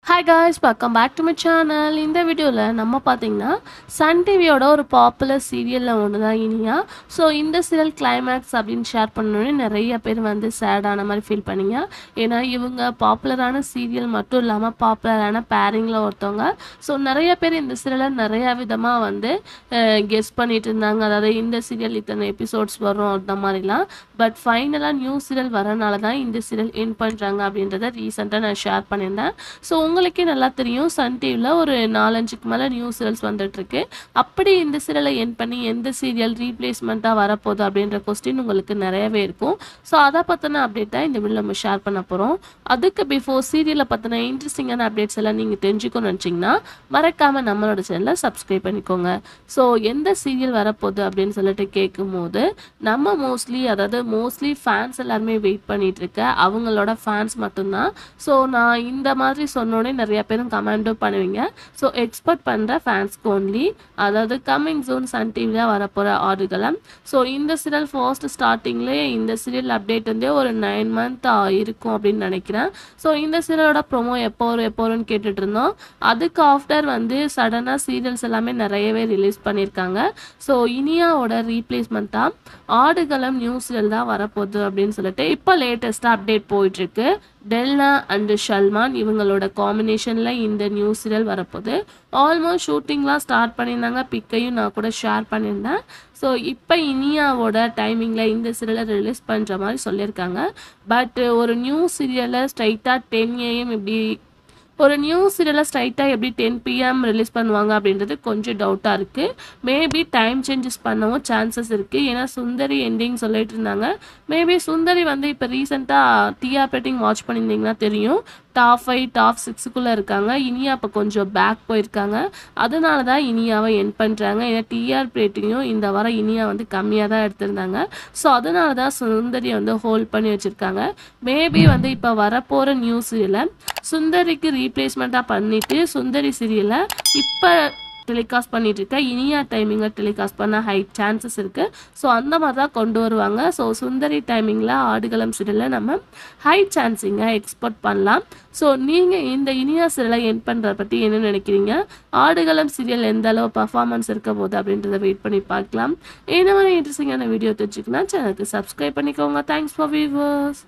Hi guys, welcome back to my channel. இந்த வீடியோல நம்ம பாத்தீங்கன்னா சன் டிவியோட ஒரு பாப்புலர் சீரியல்ல ஒன்று தான் இனியா. ஸோ இந்த சீரியல் கிளைமேக்ஸ் அப்படின்னு ஷேர் பண்ணோன்னே நிறைய பேர் வந்து சேடான மாதிரி ஃபீல் பண்ணீங்க. ஏன்னா இவங்க பாப்புலரான சீரியல் மட்டும் இல்லாமல் பாப்புலரான பேரிங்கில் ஒருத்தவங்க. ஸோ நிறைய பேர் இந்த சீரியலை நிறைய விதமாக வந்து கெஸ் பண்ணிட்டு இருந்தாங்க. அதாவது இந்த சீரியல் இத்தனை எபிசோட்ஸ் வரும் அந்த மாதிரிலாம். பட் ஃபைனலாக நியூ சீரியல் வரனால தான் இந்த சீரியல் என் பண்ணுறாங்க அப்படின்றத ரீசெண்டாக நான் ஷேர் பண்ணியிருந்தேன். ஸோ உங்களுக்கே நல்லா தெரியும் சன் டிவியில் ஒரு 4-5க்கு மேலே நியூ சீரியல்ஸ் வந்துட்டுருக்கு. அப்படி இந்த சீரியலை என் பண்ணி எந்த சீரியல் ரீப்ளேஸ்மெண்ட்டாக வரப்போகுது அப்படின்ற கொஸ்டின் உங்களுக்கு நிறையவே இருக்கும். ஸோ அதை பற்றின அப்டேட்டாக இந்த வீடியோ நம்ம ஷேர் பண்ண போகிறோம். அதுக்கு பிஃபோர் சீரியலை பற்றின இன்ட்ரெஸ்டிங்கான அப்டேட்ஸ் எல்லாம் நீங்கள் தெரிஞ்சுக்கணும்னு நினச்சிங்கன்னா மறக்காமல் நம்மளோட சேனலை சப்ஸ்கிரைப் பண்ணிக்கோங்க. ஸோ எந்த சீரியல் வரப்போகுது அப்படின்னு சொல்லிட்டு கேட்கும்போது நம்ம மோஸ்ட்லி ஃபேன்ஸ் எல்லாருமே வெயிட் பண்ணிட்டு இருக்க அவங்களோட ஃபேன்ஸ் மட்டும்தான். ஸோ நான் இந்த மாதிரி சொன்னோடனே நிறைய பேரும் கமெண்டும் பண்ணுவீங்க. ஸோ எக்ஸ்பெக்ட் பண்ணுற ஃபேன்ஸ்க்கு ஒன்லி, அதாவது கம்மிங் ஜூன் சன் டிவியில் வரப்போகிற ஆடுகளம். ஸோ இந்த சீரியல் ஃபர்ஸ்ட் ஸ்டார்டிங்லேயே இந்த சீரியல் அப்டேட் வந்து ஒரு 9 month இருக்கும் அப்படின்னு நினைக்கிறேன். ஸோ இந்த சீரியலோட ப்ரொமோ எப்போ வரும்னு கேட்டுட்டு இருந்தோம். அதுக்கு ஆஃப்டர் வந்து சடனாக சீரியல்ஸ் எல்லாமே நிறையவே ரிலீஸ் பண்ணியிருக்காங்க. ஸோ இனியாவோட ரீப்ளேஸ்மெண்ட்டாக ஆடுகளம் நியூ சீரியல் தான் வரப்போகுது அப்படின்னு சொல்லிட்டு இப்போ லேட்டஸ்ட்டாக அப்டேட் போயிட்டுருக்கு. டெல்னா அண்டு ஷல்மான் இவங்களோட காம்பினேஷனில் இந்த நியூ சீரியல் வரப்போகுது. ஆல்மோஸ்ட் ஷூட்டிங்லாம் ஸ்டார்ட் பண்ணியிருந்தாங்க. பிக்கையும் நான் கூட ஷேர் பண்ணியிருந்தேன். ஸோ இப்போ இனியாவோட டைமிங்கில் இந்த சீரியலை ரிலீஸ் பண்ணுற மாதிரி சொல்லியிருக்காங்க. பட் ஒரு நியூ சீரியலை ஸ்ட்ரைட்டாக 10 AM எப்படி 10 PM ரிலீஸ் பண்ணுவாங்க அப்படின்றது கொஞ்சம் டவுட்டாக இருக்குது. மேபி டைம் சேஞ்சஸ் பண்ணவும் சான்சஸ் இருக்குது. ஏன்னா சுந்தரி எண்டிங் சொல்லிட்டு இருந்தாங்க. மேபி சுந்தரி வந்து இப்போ ரீசெண்டாக டிஆர் ரேட்டிங் வாட்ச் பண்ணியிருந்தீங்கன்னா தெரியும், டாப் 5 டாப் 6க்குள்ளே இருக்காங்க. இனியா இப்போ கொஞ்சம் பேக் போயிருக்காங்க. அதனால தான் இனியாவை என் பண்ணுறாங்க. ஏன்னா டிஆர் ரேட்டிங்கும் இந்த வாரம் இனியா வந்து கம்மியாக தான் எடுத்திருந்தாங்க. ஸோ அதனால தான் சுந்தரியை வந்து ஹோல்ட் பண்ணி வச்சுருக்காங்க. மேபி வந்து இப்போ வரப்போகிற நியூ சீரியலை சுந்தரிக்கு ரீப்ளேஸ்மெண்ட்டாக பண்ணிவிட்டு சுந்தரி சீரியலை இப்போ டெலிகாஸ்ட் பண்ணிட்டு இருக்க இனியா டைமிங்கில் டெலிகாஸ்ட் பண்ண ஹை சான்சஸ் இருக்குது. ஸோ அந்த மாதிரி தான் கொண்டு வருவாங்க. ஸோ சுந்தரி டைமிங்கில் ஆடுகளம் சீரியலில் நம்ம ஹை சான்ஸிங்க எக்ஸ்பெக்ட் பண்ணலாம். ஸோ நீங்கள் இந்த இனியா சீரியலை என் பண்ணுறத பற்றி என்ன நினைக்கிறீங்க? ஆடுகளம் சீரியல் எந்த அளவு பர்ஃபார்மன்ஸ் இருக்க போகுது அப்படின்றத வெயிட் பண்ணி பார்க்கலாம். இந்த மாதிரி இன்ட்ரெஸ்டிங்கான வீடியோ தெரிஞ்சுக்கலாம் சேனலுக்கு சப்ஸ்கிரைப் பண்ணிக்கோங்க. Thanks for viewers.